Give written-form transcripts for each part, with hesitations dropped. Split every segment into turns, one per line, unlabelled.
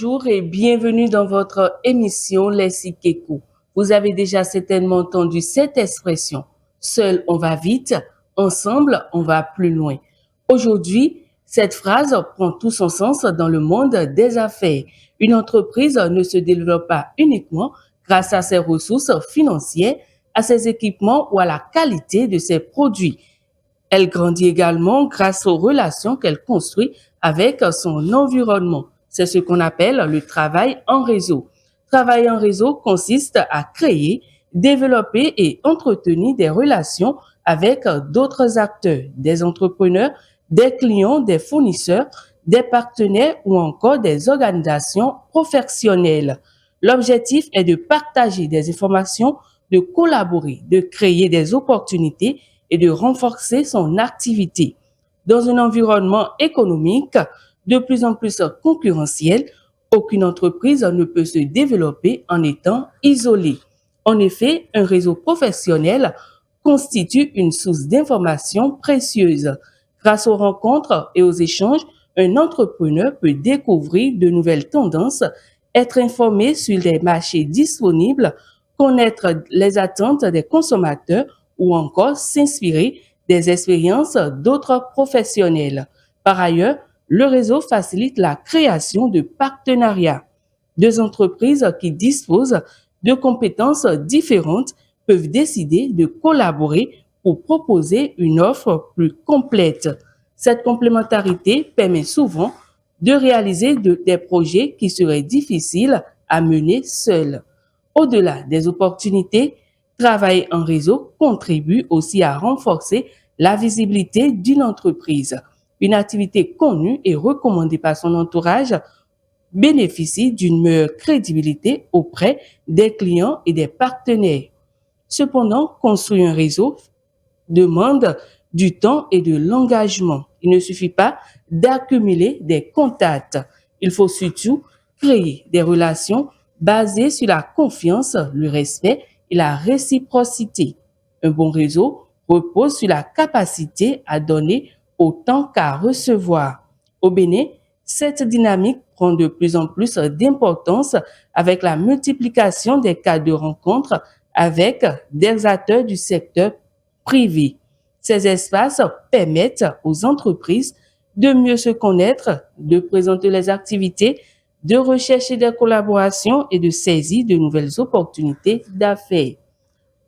bonjour et bienvenue dans votre émission Les Sikeko. Vous avez déjà certainement entendu cette expression. Seul on va vite, ensemble on va plus loin. Aujourd'hui, cette phrase prend tout son sens dans le monde des affaires. Une entreprise ne se développe pas uniquement grâce à ses ressources financières, à ses équipements ou à la qualité de ses produits. Elle grandit également grâce aux relations qu'elle construit avec son environnement. C'est ce qu'on appelle le travail en réseau. Travailler en réseau consiste à créer, développer et entretenir des relations avec d'autres acteurs, des entrepreneurs, des clients, des fournisseurs, des partenaires ou encore des organisations professionnelles. L'objectif est de partager des informations, de collaborer, de créer des opportunités et de renforcer son activité. Dans un environnement économique de plus en plus concurrentiel, aucune entreprise ne peut se développer en étant isolée. En effet, un réseau professionnel constitue une source d'informations précieuse. Grâce aux rencontres et aux échanges, un entrepreneur peut découvrir de nouvelles tendances, être informé sur les marchés disponibles, connaître les attentes des consommateurs ou encore s'inspirer des expériences d'autres professionnels. Par ailleurs, le réseau facilite la création de partenariats. Deux entreprises qui disposent de compétences différentes peuvent décider de collaborer pour proposer une offre plus complète. Cette complémentarité permet souvent de réaliser des projets qui seraient difficiles à mener seuls. Au-delà des opportunités, travailler en réseau contribue aussi à renforcer la visibilité d'une entreprise. Une activité connue et recommandée par son entourage bénéficie d'une meilleure crédibilité auprès des clients et des partenaires. Cependant, construire un réseau demande du temps et de l'engagement. Il ne suffit pas d'accumuler des contacts. Il faut surtout créer des relations basées sur la confiance, le respect et la réciprocité. Un bon réseau repose sur la capacité à donner autant qu'à recevoir. Au Bénin, cette dynamique prend de plus en plus d'importance avec la multiplication des cas de rencontres avec des acteurs du secteur privé. Ces espaces permettent aux entreprises de mieux se connaître, de présenter les activités, de rechercher des collaborations et de saisir de nouvelles opportunités d'affaires.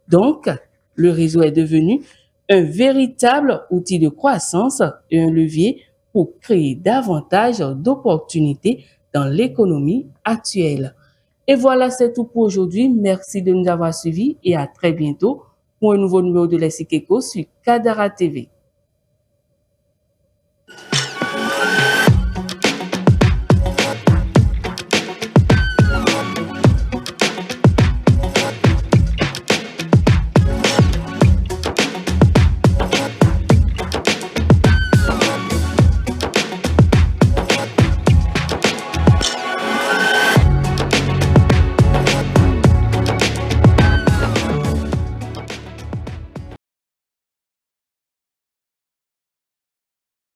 Donc, le réseau est devenu un véritable outil de croissance et un levier pour créer davantage d'opportunités dans l'économie actuelle. Et voilà, c'est tout pour aujourd'hui. Merci de nous avoir suivis et à très bientôt pour un nouveau numéro de l'Essikeko sur Kadara TV.